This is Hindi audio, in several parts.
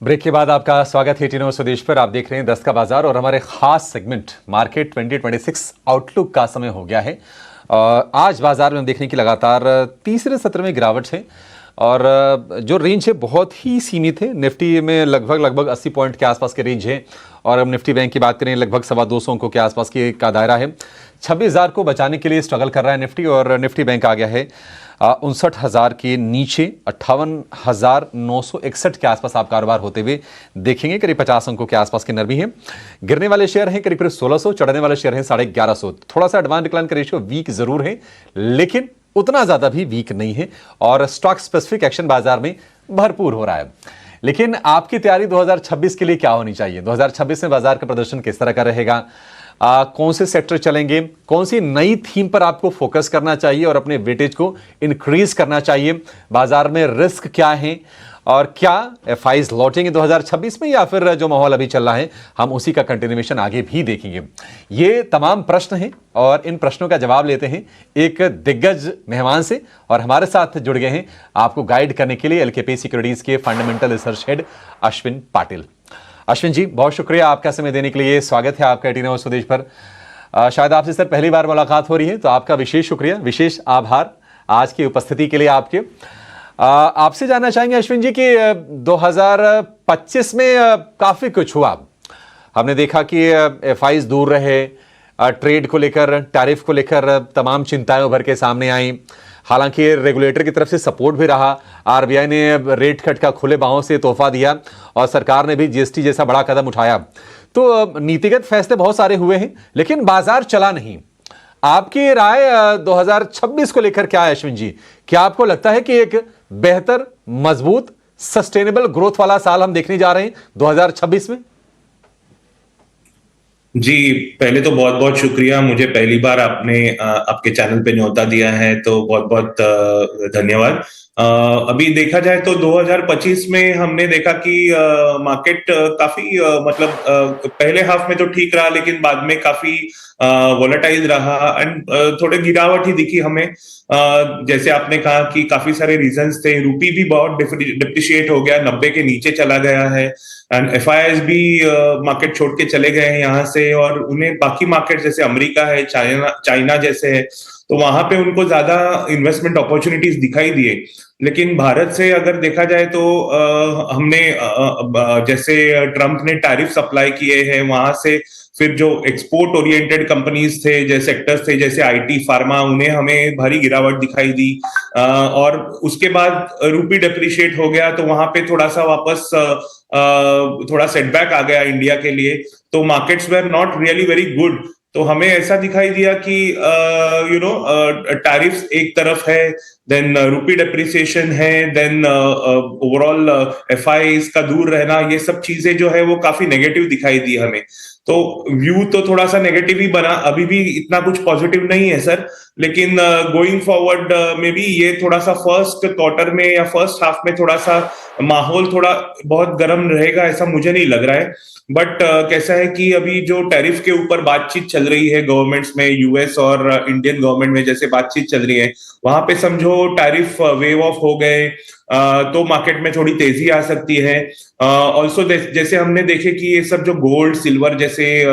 ब्रेक के बाद आपका स्वागत है टीनो स्वदेश पर। आप देख रहे हैं 10 का बाजार और हमारे खास सेगमेंट मार्केट 2026 आउटलुक का समय हो गया है। आज बाजार में हम देखने की लगातार तीसरे सत्र में गिरावट है और जो रेंज है बहुत ही सीमित है। निफ्टी में लगभग 80 पॉइंट के आसपास के रेंज है और हम निफ्टी बैंक की बात करें लगभग 250 अंकों के आसपास का दायरा है। 26,000 को बचाने के लिए स्ट्रगल कर रहा है निफ्टी और निफ्टी बैंक आ गया है 59,000 के नीचे 58,961 के आसपास आप कारोबार होते हुए देखेंगे। करीब 50 अंकों के आसपास के नरमी है। गिरने वाले शेयर हैं करीब 1600, चढ़ने वाले शेयर हैं 1150। थोड़ा सा एडवांस डिक्लाइन का रेशियो वीक जरूर है लेकिन उतना ज्यादा भी वीक नहीं है और स्टॉक स्पेसिफिक एक्शन बाजार में भरपूर हो रहा है। लेकिन आपकी तैयारी 2026 के लिए क्या होनी चाहिए? 2026 में बाजार का प्रदर्शन किस तरह का रहेगा? कौन से सेक्टर चलेंगे? कौन सी नई थीम पर आपको फोकस करना चाहिए और अपने वेटेज को इंक्रीज करना चाहिए? बाजार में रिस्क क्या है और क्या एफआईज लौटेंगे 2026 में या फिर जो माहौल अभी चल रहा है हम उसी का कंटिन्यूएशन आगे भी देखेंगे? ये तमाम प्रश्न हैं और इन प्रश्नों का जवाब लेते हैं एक दिग्गज मेहमान से और हमारे साथ जुड़ गए हैं आपको गाइड करने के लिए एलकेपी सिक्योरिटीज के fundamental research head Ashwin Patil. Ashwin ji, बहुत शुक्रिया आपका समय देने के लिए। स्वागत है आपका टीनो स्वदेश पर। शायद आपसे सर पहली बार मुलाकात हो रही है तो आपका विशेष शुक्रिया, विशेष आभार आज की उपस्थिति के लिए आपके। आपसे जानना चाहेंगे अश्विन जी कि 2025 में काफी कुछ हुआ। हमने देखा कि एफआईज दूर रहे, ट्रेड को लेकर, टैरिफ को लेकर तमाम चिंताएं उभर के सामने आई। हालांकि रेगुलेटर की तरफ से सपोर्ट भी रहा, आरबीआई ने रेट कट का खुले बाहों से तोहफा दिया और सरकार ने भी जीएसटी जैसा बड़ा कदम उठाया। तो नीतिगत फैसले बहुत सारे हुए हैं लेकिन बाजार चला नहीं। आपकी राय 2026 को लेकर क्या है अश्विन जी? क्या आपको लगता है कि एक बेहतर, मजबूत, सस्टेनेबल ग्रोथ वाला साल हम देखने जा रहे हैं 2026 में? जी, पहले तो बहुत बहुत शुक्रिया। मुझे पहली बार आपने आपके चैनल पे न्योता दिया है तो बहुत बहुत धन्यवाद। अभी देखा जाए तो 2025 में हमने देखा कि मार्केट काफी मतलब पहले हाफ में तो ठीक रहा लेकिन बाद में काफी वोलेटाइल रहा एंड थोड़े गिरावट ही दिखी हमें। जैसे आपने कहा कि काफी सारे रीजंस थे। रूपी भी बहुत डिप्रिशिएट हो गया, 90 के नीचे चला गया है एंड एफआईआईज भी मार्केट छोड़ के चले गए हैं यहाँ से और उन्हें बाकी मार्केट जैसे अमेरिका है, चाइना जैसे है तो वहां पे उनको ज्यादा इन्वेस्टमेंट अपॉर्चुनिटीज दिखाई दिए। लेकिन भारत से अगर देखा जाए तो हमने जैसे ट्रम्प ने टैरिफ अप्लाई किए हैं वहां से फिर जो एक्सपोर्ट ओरिएंटेड कंपनीज थे, जैसे सेक्टर्स थे जैसे आईटी, फार्मा, उन्हें हमें भारी गिरावट दिखाई दी और उसके बाद रूपी डिप्रिशिएट हो गया तो वहां पे थोड़ा सा वापस थोड़ा सेटबैक आ गया इंडिया के लिए। तो markets were not really very good. तो हमें ऐसा दिखाई दिया कि टैरिफ्स एक तरफ है, देन रूपी डेप्रिसिएशन है, देन ओवरऑल एफआईआईज का दूर रहना, ये सब चीजें जो है वो काफी नेगेटिव दिखाई दी हमें। तो व्यू तो थोड़ा सा नेगेटिव ही बना, अभी भी इतना कुछ पॉजिटिव नहीं है सर। लेकिन गोइंग फॉरवर्ड में भी ये थोड़ा सा फर्स्ट क्वार्टर में या फर्स्ट हाफ में थोड़ा सा माहौल थोड़ा बहुत गर्म रहेगा ऐसा मुझे नहीं लग रहा है। बट कैसा है कि अभी जो टैरिफ के ऊपर बातचीत चल रही है गवर्नमेंट्स में, यूएस और इंडियन गवर्नमेंट में जैसे बातचीत चल रही है, वहां पे समझो टैरिफ वेव ऑफ हो गए तो मार्केट में थोड़ी तेजी आ सकती है। ऑल्सो जैसे हमने देखे कि ये सब जो गोल्ड, सिल्वर जैसे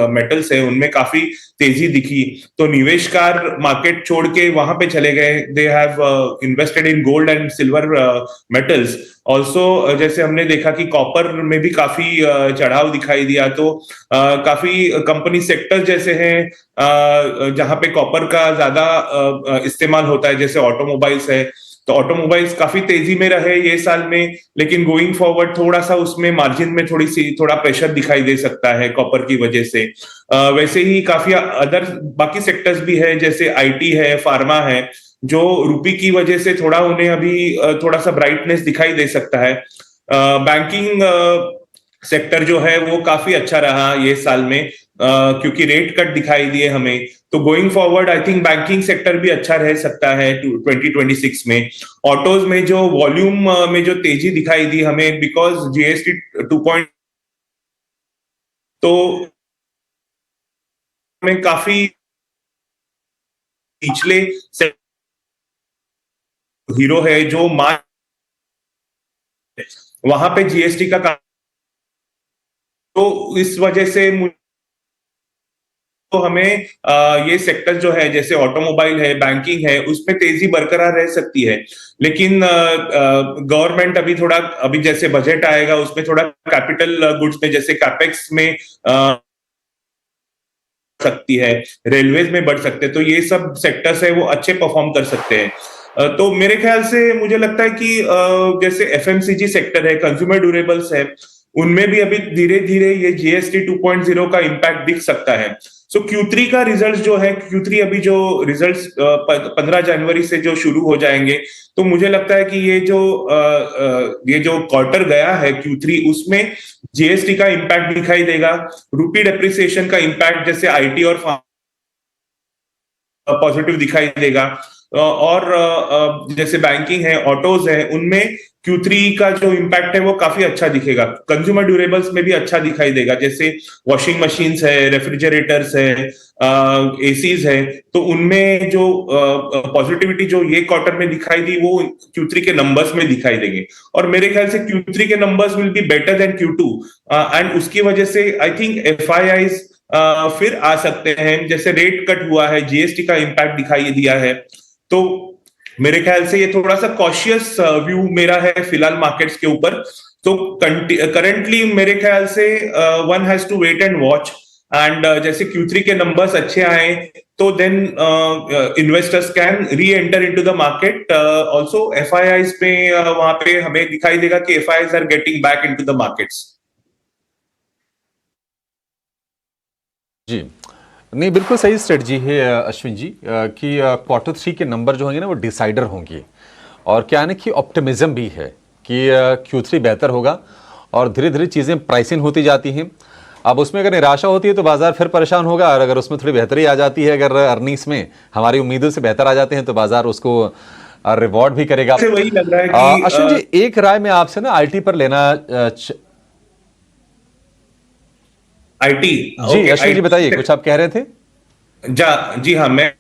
मेटल्स है उनमें काफी तेजी दिखी तो निवेशकार मार्केट छोड़ के वहां पे चले गए। They have invested in gold and silver metals. Also जैसे हमने देखा कि कॉपर में भी काफी चढ़ाव दिखाई दिया तो काफी कंपनी सेक्टर जैसे हैं जहां पे कॉपर का ज्यादा इस्तेमाल होता है, जैसे ऑटोमोबाइल्स है तो ऑटोमोबाइल्स काफी तेजी में रहे ये साल में। लेकिन गोइंग फॉरवर्ड थोड़ा सा उसमें मार्जिन में थोड़ा प्रेशर दिखाई दे सकता है कॉपर की वजह से। वैसे ही काफी अदर बाकी सेक्टर्स भी है जैसे आईटी है, फार्मा है, जो रूपी की वजह से थोड़ा उन्हें अभी थोड़ा सा ब्राइटनेस दिखाई दे सकता है। बैंकिंग सेक्टर जो है वो काफी अच्छा रहा ये साल में क्योंकि रेट कट दिखाई दिए हमें। तो going forward I think banking sector भी अच्छा रह सकता है 2026 में। ऑटोज में जो वॉल्यूम में जो तेजी दिखाई दी हमें बिकॉज जीएसटी 2 तो में काफी पिछले हीरो है जो वहां पे जीएसटी का तो इस वजह से तो हमें ये सेक्टर जो है जैसे ऑटोमोबाइल है, बैंकिंग है, उसमें तेजी बरकरार रह सकती है। लेकिन गवर्नमेंट अभी जैसे बजट आएगा उसमें थोड़ा कैपिटल गुड्स में जैसे कैपेक्स में सकती है, रेलवेज में बढ़ सकते हैं, तो ये सब सेक्टर्स है वो अच्छे परफॉर्म कर सकते हैं। तो मेरे ख्याल से मुझे लगता है कि जैसे एफएमसीजी सेक्टर है, कंज्यूमर ड्यूरेबल्स है, उनमें भी अभी धीरे धीरे ये जीएसटी 2.0 का इम्पैक्ट दिख सकता है। सो Q3 का रिजल्ट जो है, Q3 अभी जो रिजल्ट्स 15 जनवरी से जो शुरू हो जाएंगे, तो मुझे लगता है कि ये जो क्वार्टर गया है Q3 उसमें जीएसटी का इम्पैक्ट दिखाई देगा, रूपी डेप्रिसिएशन का इम्पैक्ट जैसे आईटी और पॉजिटिव दिखाई देगा, और जैसे बैंकिंग है, ऑटोज है, उनमें Q3 का जो इम्पैक्ट है वो काफी अच्छा दिखेगा। कंज्यूमर ड्यूरेबल्स में भी अच्छा दिखाई देगा, जैसे वॉशिंग मशीन्स है, रेफ्रिजरेटर्स है, एसीज है, तो उनमें जो पॉजिटिविटी जो ये क्वार्टर में दिखाई दी वो Q3 के नंबर्स में दिखाई देंगे। और मेरे ख्याल से Q3 के numbers will be better than Q2, and उसकी वजह से आई थिंक FIIs फिर आ सकते हैं। जैसे रेट कट हुआ है, जीएसटी का इम्पैक्ट दिखाई दिया है, तो मेरे ख्याल से ये थोड़ा सा कॉशियस व्यू मेरा है फिलहाल मार्केट्स के ऊपर। तो करंटली मेरे ख्याल से one has to wait and watch, and जैसे Q3 के नंबर्स अच्छे आए तो then investors can reenter into the market. Also FIIs पे वहां पे हमें दिखाई देगा कि FIIs are getting back into the markets. जी, नहीं बिल्कुल सही स्ट्रेटजी है अश्विन जी, कि Q3 के नंबर जो होंगे ना वो डिसाइडर होंगे, और क्या है ना कि ऑप्टिमिज्म भी है कि Q3 बेहतर होगा और धीरे धीरे चीज़ें प्राइसिंग होती जाती हैं। अब उसमें अगर निराशा होती है तो बाजार फिर परेशान होगा, और अगर उसमें थोड़ी बेहतरी आ जाती है, अगर अर्निंग्स में हमारी उम्मीदों से बेहतर आ जाते हैं तो बाजार उसको रिवॉर्ड भी करेगा। वही लग रहा है कि अश्विन जी, एक राय में आपसे ना आईटी पर लेना आईटी जी अश्विन जी बताइए, कुछ आप कह रहे थे? जी हाँ, मैं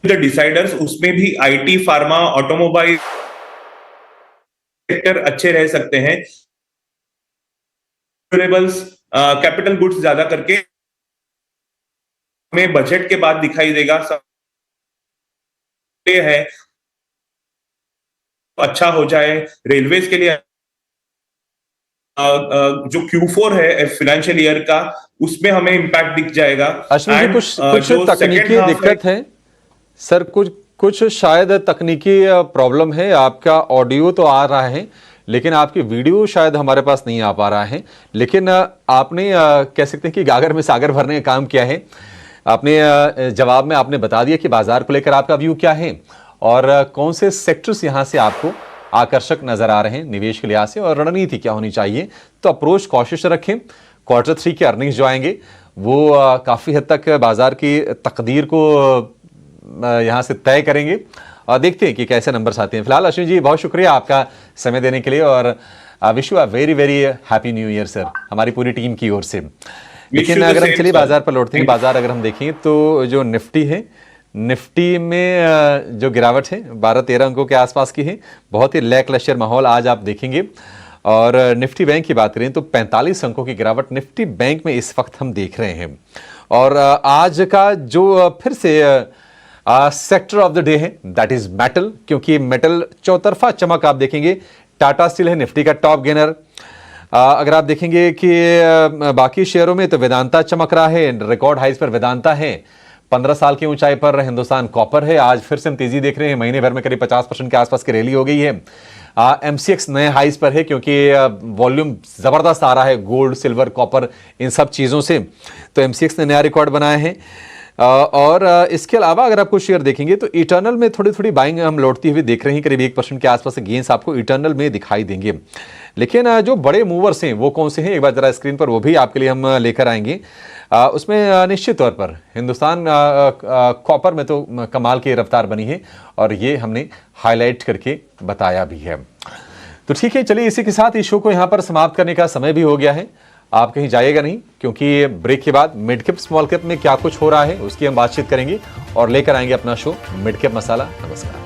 डिसाइडर्स उसमें भी आईटी, फार्मा, ऑटोमोबाइल सेक्टर अच्छे रह सकते हैं। ड्यूरेबल्स, कैपिटल गुड्स ज्यादा करके हमें बजट के बाद दिखाई देगा, है अच्छा हो जाए रेलवेज के लिए। जो Q4 है फाइनेंशियल ईयर का, उसमें हमें इम्पैक्ट दिख जाएगा। अश्विन जी, कुछ तकनीकी दिक्कत है सर, कुछ शायद तकनीकी प्रॉब्लम है। आपका ऑडियो तो आ रहा है लेकिन आपकी वीडियो शायद हमारे पास नहीं आ पा रहा है। लेकिन आपने कह सकते हैं कि गागर में सागर भरने का काम किया है। आपने जवाब में आपने बता दिया कि बाजार को लेकर आपका व्यू क्या है और कौन से सेक्टर्स यहां से आपको आकर्षक नजर आ रहे हैं निवेश के लिहाज से, और रणनीति क्या होनी चाहिए। तो अप्रोच कोशिश रखें। Q3 के अर्निंग्स जो आएंगे वो काफ़ी हद तक बाजार की तकदीर को यहाँ से तय करेंगे, और देखते हैं कि कैसे नंबर्स आते हैं। फिलहाल अश्विन जी, बहुत शुक्रिया आपका समय देने के लिए, और wish you a very very happy new year sir, हमारी पूरी टीम की ओर से। लेकिन अगर हम चलिए बाजार पर लौटते हैं, बाजार अगर हम देखें तो जो निफ्टी है, निफ्टी में जो गिरावट है 12-13 अंकों के आसपास की है। बहुत ही लैकलशर माहौल आज आप देखेंगे। और निफ्टी बैंक की बात करें तो 45 अंकों की गिरावट निफ्टी बैंक में इस वक्त हम देख रहे हैं। और आज का जो फिर से सेक्टर ऑफ द डे है दैट इज मेटल, क्योंकि मेटल चौतरफा चमक आप देखेंगे। टाटा स्टील है निफ्टी का टॉप गेनर। अगर आप देखेंगे कि बाकी शेयरों में तो वेदांता चमक रहा है, रिकॉर्ड हाइज पर वेदांता है। 15 साल की ऊंचाई पर हिंदुस्तान कॉपर है। आज फिर से हम तेजी देख रहे हैं, महीने भर में करीब 50% के आसपास की रैली हो गई है। MCX नए हाइज पर है क्योंकि वॉल्यूम जबरदस्त आ रहा है गोल्ड, सिल्वर, कॉपर, इन सब चीजों से। तो MCX ने नया रिकॉर्ड बनाया है। और इसके अलावा अगर आप कुछ शेयर देखेंगे तो इटर्नल में थोड़ी थोड़ी बाइंग हम लौटती हुई देख रहे हैं। करीब 1% के आसपास गेंस आपको इटर्नल में दिखाई देंगे। लेकिन जो बड़े मूवर्स हैं वो कौन से हैं, एक बार जरा स्क्रीन पर वो भी आपके लिए हम लेकर आएंगे। उसमें निश्चित तौर पर हिंदुस्तान कॉपर में तो कमाल की रफ्तार बनी है, और ये हमने हाईलाइट करके बताया भी है। तो ठीक है, चलिए इसी के साथ इस शो को यहाँ पर समाप्त करने का समय भी हो गया है। आप कहीं जाइएगा नहीं, क्योंकि ब्रेक के बाद मिड कैप स्मॉल कैप में क्या कुछ हो रहा है उसकी हम बातचीत करेंगे और लेकर आएंगे अपना शो मिड कैप मसाला। नमस्कार।